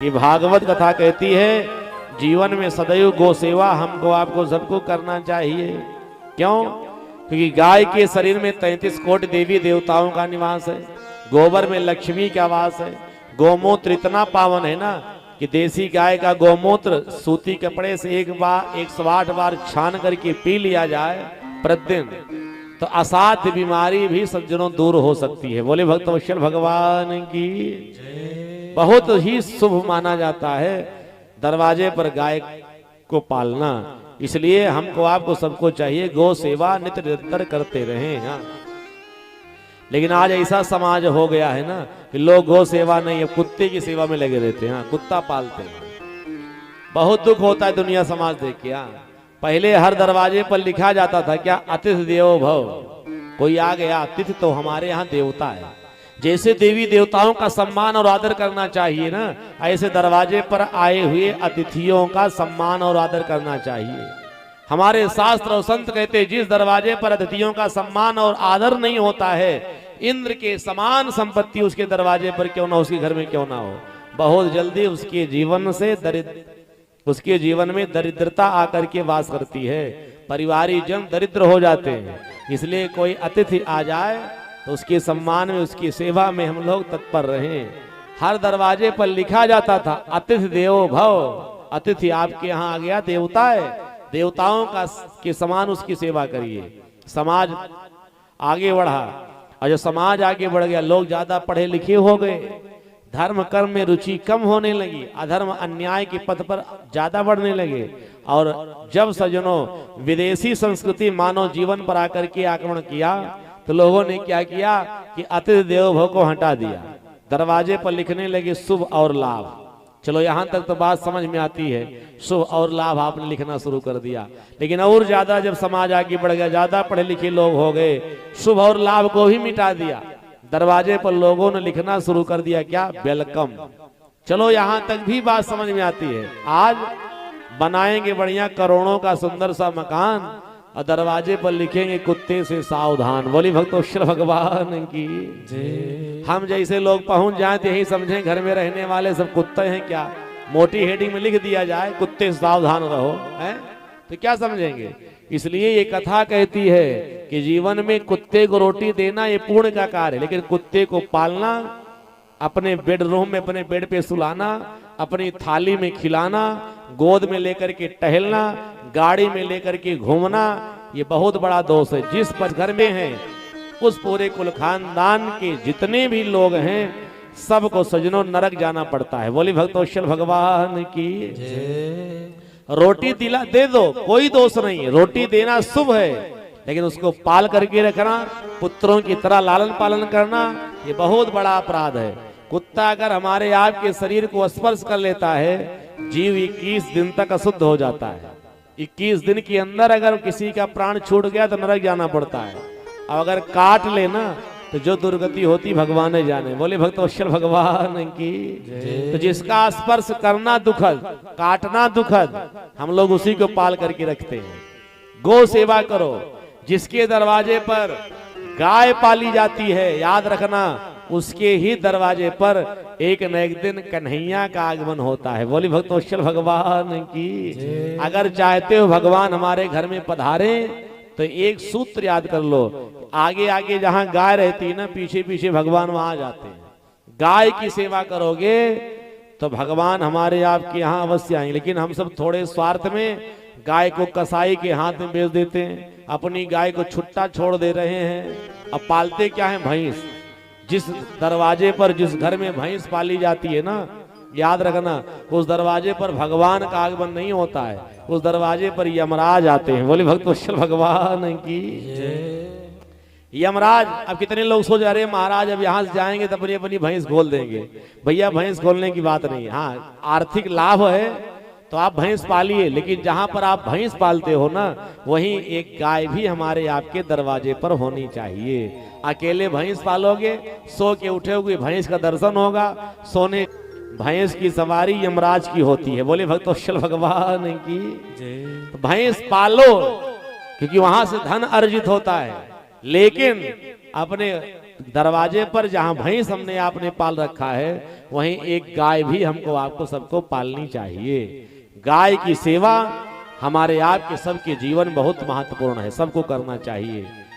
ये भागवत कथा कहती है जीवन में सदैव गौ सेवा हमको आपको सबको करना चाहिए। क्यों? क्योंकि गाय के शरीर में 33 कोटि देवी देवताओं का निवास है, गोबर में लक्ष्मी का वास है, गोमूत्र इतना पावन है ना कि देसी गाय का गोमूत्र सूती कपड़े से 108 बार छान करके पी लिया जाए प्रतिदिन तो असाध्य बीमारी भी सज्जनों दूर हो सकती है। बोले भक्तवत्सल भगवान की बहुत ही शुभ माना जाता है दरवाजे पर गाय को पालना। इसलिए हमको आपको सबको चाहिए गौ सेवा नित्य निरंतर करते रहें। हाँ, लेकिन आज ऐसा समाज हो गया है ना कि लोग गौ सेवा नहीं, अब कुत्ते की सेवा में लगे रहते हैं। हाँ, कुत्ता पालते हैं। बहुत दुख होता है दुनिया समाज देख के। हाँ, पहले हर दरवाजे पर लिखा जाता था क्या, अतिथि देवो भव, कोई आ गया अतिथि तो हमारे यहाँ देवता है। जैसे देवी देवताओं का सम्मान और आदर करना चाहिए ना, ऐसे दरवाजे पर आए हुए अतिथियों का सम्मान और आदर करना चाहिए। हमारे शास्त्र और संत कहते हैं जिस दरवाजे पर अतिथियों का सम्मान और आदर नहीं होता है, इंद्र के समान संपत्ति उसके दरवाजे पर क्यों ना, उसके घर में क्यों ना हो, बहुत जल्दी उसके जीवन में दरिद्रता आकर के वास करती है, परिवारी जन दरिद्र हो जाते हैं। इसलिए कोई अतिथि आ जाए तो उसके सम्मान में, उसकी सेवा में हम लोग तत्पर रहें। हर दरवाजे पर लिखा जाता था अतिथि देवो भव, अतिथि आपके यहाँ आ गया देवता है, देवताओं का के समान उसकी सेवा करिए। समाज आगे बढ़ा और जो समाज आगे बढ़ गया, लोग ज्यादा पढ़े लिखे हो गए, धर्म कर्म में रुचि कम होने लगी, अधर्म अन्याय के पथ पर ज्यादा बढ़ने लगे। और जब सज्जनों विदेशी संस्कृति मानव जीवन पर आकर के आक्रमण किया तो लोगों ने क्या किया कि अतिथि देवो भव को हटा दिया, दरवाजे पर लिखने लगे शुभ और लाभ। चलो यहां तक तो बात समझ में आती है, शुभ और लाभ आपने लिखना शुरू कर दिया। लेकिन और ज्यादा जब समाज आगे बढ़ गया, ज्यादा पढ़े लिखे लोग हो गए, शुभ और लाभ को ही मिटा दिया, दरवाजे पर लोगों ने लिखना शुरू कर दिया क्या, वेलकम। चलो यहां तक भी बात समझ में आती है। आज बनाएंगे बढ़िया करोड़ों का सुंदर सा मकान और दरवाजे पर लिखेंगे कुत्ते से सावधान। बोली भक्तवत्सल भगवान की। हम जैसे लोग पहुंच जाए तो यही समझें घर में रहने वाले सब कुत्ते हैं क्या, मोटी हेडिंग में लिख दिया जाए कुत्ते से सावधान रहो, है तो क्या समझेंगे। इसलिए ये कथा कहती है कि जीवन में कुत्ते को रोटी देना ये पुण्य का कार्य है, लेकिन कुत्ते को पालना, अपने बेडरूम में अपने बेड पे सुलाना, अपनी थाली में खिलाना, गोद में लेकर के टहलना, गाड़ी में लेकर के घूमना, ये बहुत बड़ा दोष है। जिस पर घर में है उस पूरे कुल खानदान के जितने भी लोग हैं सबको सजनों नरक जाना पड़ता है। बोली भक्तवत्सल भगवान की। रोटी दिला दे दो, कोई दोष नहीं है, रोटी देना शुभ है, लेकिन उसको पाल करके रखना, पुत्रों की तरह लालन पालन करना, ये बहुत बड़ा अपराध है। कुत्ता अगर हमारे आपके शरीर को स्पर्श कर लेता है, जीव 21 दिन तक अशुद्ध हो जाता है। 21 दिन के अंदर अगर किसी का प्राण छूट गया तो नरक जाना पड़ता है, और अगर काट लेना तो जो दुर्गति होती भगवान ने जाने। बोले भक्तवत्सल भगवान की। तो जिसका स्पर्श करना दुखद, काटना दुखद, हम लोग उसी को पाल करके रखते हैं। गौ सेवा करो। जिसके दरवाजे पर गाय पाली जाती है, याद रखना उसके ही दरवाजे पर एक न एक दिन कन्हैया का आगमन होता है। बोली भक्तवत्सल भगवान की। अगर चाहते हो भगवान हमारे घर में पधारे तो एक सूत्र याद कर लो, आगे आगे जहां गाय रहती है ना, पीछे पीछे भगवान वहां जाते हैं। गाय की सेवा करोगे तो भगवान हमारे आपके यहाँ अवश्य आएंगे। लेकिन हम सब थोड़े स्वार्थ में गाय को कसाई के हाथ में बेच देते हैं, अपनी गाय को छुट्टा छोड़ दे रहे हैं। अब पालते क्या है, भैंस। जिस दरवाजे पर, जिस घर में भैंस पाली जाती है ना, याद रखना उस दरवाजे पर भगवान का आगमन नहीं होता है, उस दरवाजे पर यमराज आते हैं। बोले भक्तवत्सल भगवान की। यमराज, अब कितने लोग सोच रहे हैं महाराज अब यहाँ से जाएंगे तो अपनी अपनी भैंस खोल देंगे। भैया भैंस खोलने की बात नहीं है। हाँ, आर्थिक लाभ है तो आप भैंस पालिए, लेकिन जहां पर आप भैंस पालते हो ना, वहीं एक गाय भी हमारे आपके दरवाजे पर होनी चाहिए। अकेले भैंस पालोगे, सो के उठोगे भैंस का दर्शन होगा, सोने भैंस की सवारी यमराज की होती है। बोले भक्तवत्सल भगवान की। तो भैंस पालो क्योंकि वहां से धन अर्जित होता है, लेकिन अपने दरवाजे पर जहां भैंस हमने आपने पाल रखा है, वहीं एक गाय भी हमको आपको सबको पालनी चाहिए। गाय की सेवा हमारे आपके सबके जीवन बहुत महत्वपूर्ण है, सबको करना चाहिए।